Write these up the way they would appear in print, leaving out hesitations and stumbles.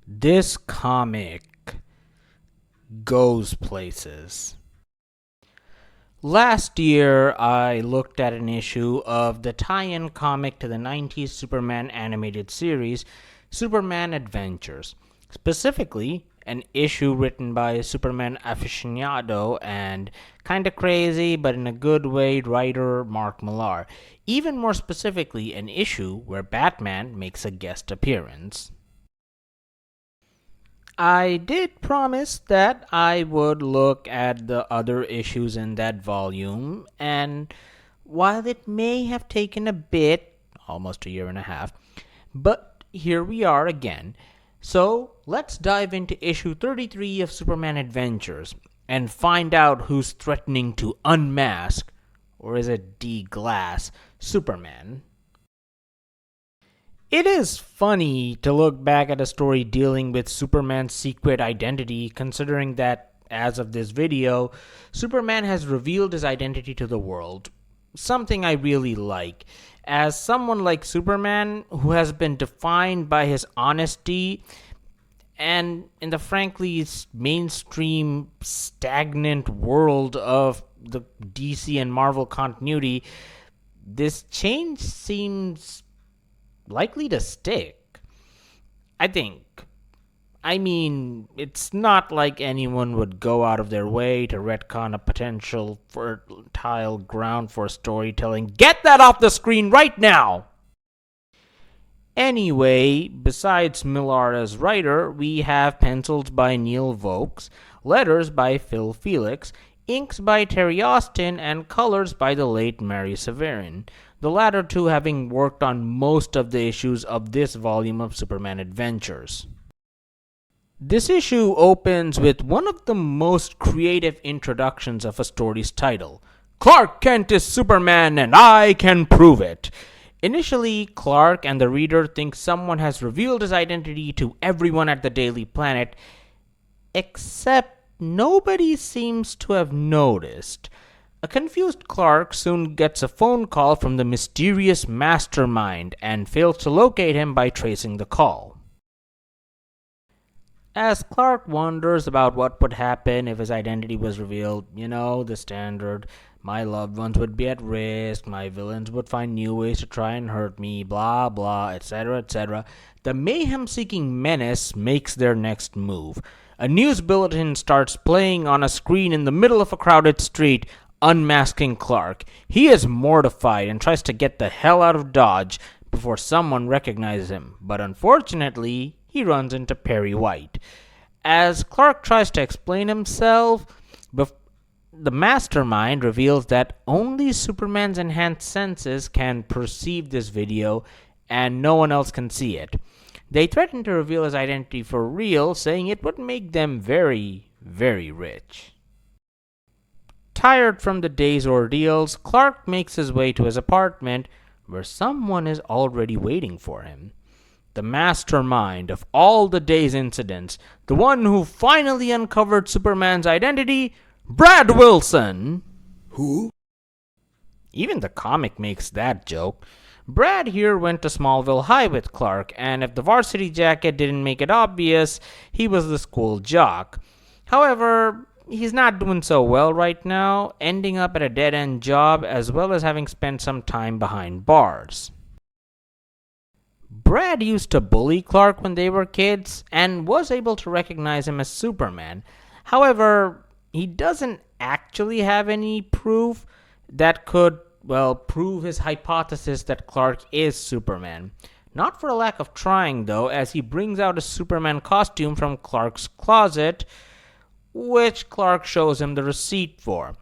This comic goes places. Last year, I looked at an issue of the tie-in comic to the 90s Superman animated series, Superman Adventures. Specifically, an issue written by a Superman aficionado and kinda crazy, but in a good way, writer Mark Millar. Even more specifically, an issue where Batman makes a guest appearance. I did promise that I would look at the other issues in that volume, and while it may have taken a bit, almost a year and a half, but here we are again. So let's dive into issue 33 of Superman Adventures and find out who's threatening to unmask, or is it de-glass, Superman. It is funny to look back at a story dealing with Superman's secret identity, considering that, as of this video, Superman has revealed his identity to the world. Something I really like. As someone like Superman, who has been defined by his honesty, and in the frankly mainstream, stagnant world of the DC and Marvel continuity, this change seems likely to stick. I mean, it's not like anyone would go out of their way to retcon a potential fertile ground for storytelling. Get that off the screen right now! Anyway, besides Millar as writer, we have pencils by Neil Vokes, letters by Phil Felix, inks by Terry Austin, and colors by the late Mary Severin, the latter two having worked on most of the issues of this volume of Superman Adventures. This issue opens with one of the most creative introductions of a story's title. Clark Kent is Superman and I can prove it. Initially, Clark and the reader think someone has revealed his identity to everyone at the Daily Planet, except nobody seems to have noticed. A confused Clark soon gets a phone call from the mysterious mastermind and fails to locate him by tracing the call. As Clark wonders about what would happen if his identity was revealed, the standard, my loved ones would be at risk, my villains would find new ways to try and hurt me, blah blah, etc., etc., the mayhem-seeking menace makes their next move. A news bulletin starts playing on a screen in the middle of a crowded street, unmasking Clark. He is mortified and tries to get the hell out of Dodge before someone recognizes him, but unfortunately, he runs into Perry White. As Clark tries to explain himself, the mastermind reveals that only Superman's enhanced senses can perceive this video and no one else can see it. They threaten to reveal his identity for real, saying it would make them very, very rich. Tired from the day's ordeals, Clark makes his way to his apartment, where someone is already waiting for him. The mastermind of all the day's incidents, the one who finally uncovered Superman's identity, Brad Wilson. Who? Even the comic makes that joke. Brad here went to Smallville High with Clark, and if the varsity jacket didn't make it obvious, he was the school jock. However, he's not doing so well right now, ending up at a dead-end job as well as having spent some time behind bars. Brad used to bully Clark when they were kids and was able to recognize him as Superman. However, he doesn't actually have any proof that could, prove his hypothesis that Clark is Superman. Not for a lack of trying, though, as he brings out a Superman costume from Clark's closet, which Clark shows him the receipt for.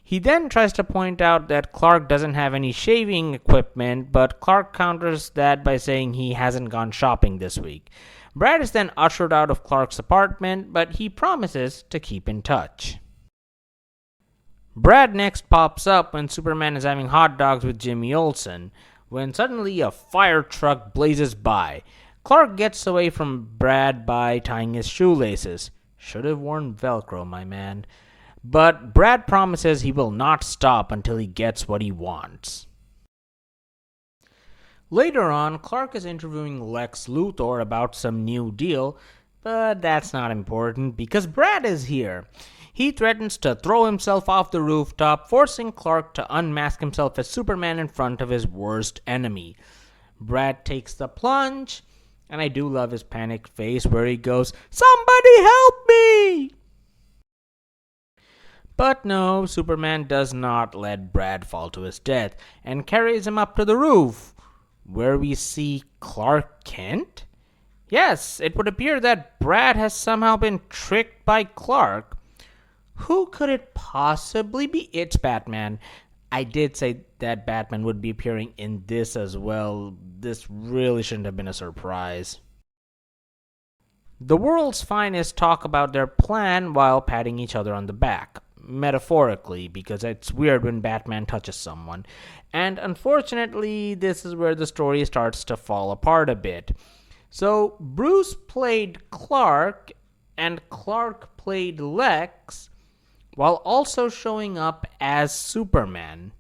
He then tries to point out that Clark doesn't have any shaving equipment, but Clark counters that by saying he hasn't gone shopping this week. Brad is then ushered out of Clark's apartment, but he promises to keep in touch. Brad next pops up when Superman is having hot dogs with Jimmy Olsen. when suddenly a fire truck blazes by. Clark gets away from Brad by tying his shoelaces. Should have worn Velcro, my man. But Brad promises he will not stop until he gets what he wants. Later on, Clark is interviewing Lex Luthor about some new deal, but that's not important because Brad is here. He threatens to throw himself off the rooftop, forcing Clark to unmask himself as Superman in front of his worst enemy. Brad takes the plunge, and I do love his panicked face where he goes, "Somebody help me!" But no, Superman does not let Brad fall to his death and carries him up to the roof, where we see Clark Kent? Yes, it would appear that Brad has somehow been tricked by Clark. Who could it possibly be? It's Batman. I did say that Batman would be appearing in this as well. This really shouldn't have been a surprise. The world's finest talk about their plan while patting each other on the back. Metaphorically, because it's weird when Batman touches someone. And unfortunately, this is where the story starts to fall apart a bit. So, Bruce played Clark, and Clark played Lex, while also showing up as Superman.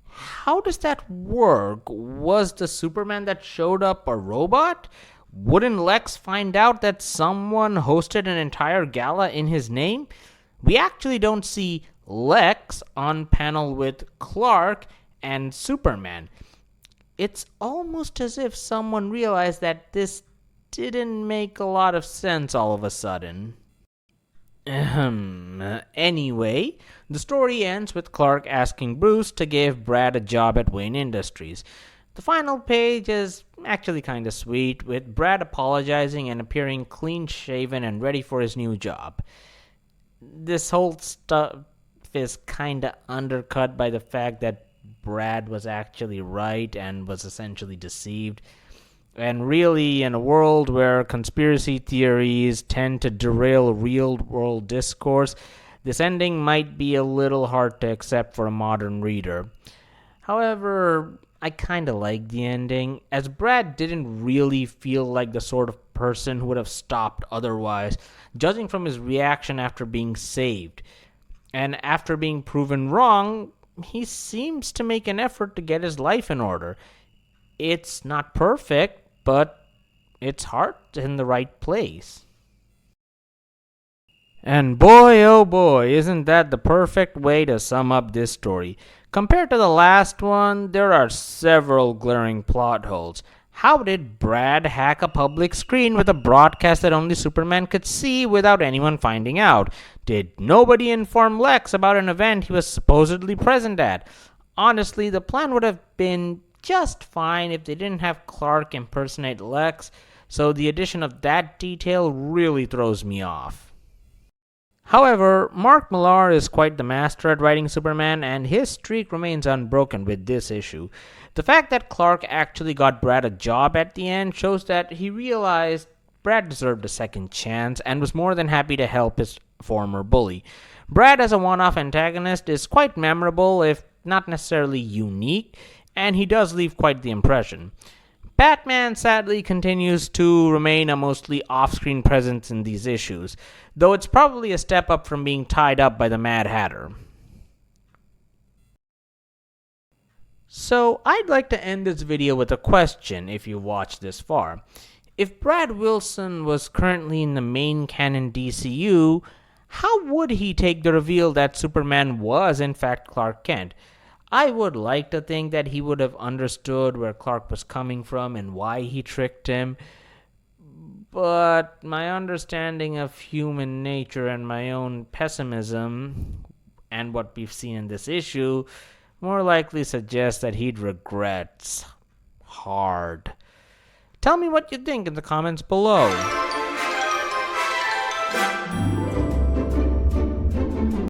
How does that work? Was the Superman that showed up a robot? Wouldn't Lex find out that someone hosted an entire gala in his name? We actually don't see Lex on panel with Clark and Superman. It's almost as if someone realized that this didn't make a lot of sense all of a sudden. Anyway, the story ends with Clark asking Bruce to give Brad a job at Wayne Industries. The final page is actually kind of sweet, with Brad apologizing and appearing clean-shaven and ready for his new job. This whole stuff is kind of undercut by the fact that Brad was actually right and was essentially deceived. And really, in a world where conspiracy theories tend to derail real-world discourse, this ending might be a little hard to accept for a modern reader. However, I kind of like the ending, as Brad didn't really feel like the sort of person who would have stopped otherwise, judging from his reaction after being saved. And after being proven wrong, he seems to make an effort to get his life in order. It's not perfect, but its heart in the right place. And boy, oh boy, isn't that the perfect way to sum up this story. Compared to the last one, there are several glaring plot holes. How did Brad hack a public screen with a broadcast that only Superman could see without anyone finding out? Did nobody inform Lex about an event he was supposedly present at? Honestly, the plan would have been just fine if they didn't have Clark impersonate Lex, so the addition of that detail really throws me off. However, Mark Millar is quite the master at writing Superman, and his streak remains unbroken with this issue. The fact that Clark actually got Brad a job at the end shows that he realized Brad deserved a second chance and was more than happy to help his former bully. Brad as a one-off antagonist is quite memorable, if not necessarily unique, and he does leave quite the impression. Batman sadly continues to remain a mostly off-screen presence in these issues, though it's probably a step up from being tied up by the Mad Hatter. So, I'd like to end this video with a question if you watched this far. If Brad Wilson was currently in the main canon DCU, how would he take the reveal that Superman was in fact Clark Kent? I would like to think that he would have understood where Clark was coming from and why he tricked him, but my understanding of human nature and my own pessimism and what we've seen in this issue more likely suggests that he'd regret hard. Tell me what you think in the comments below.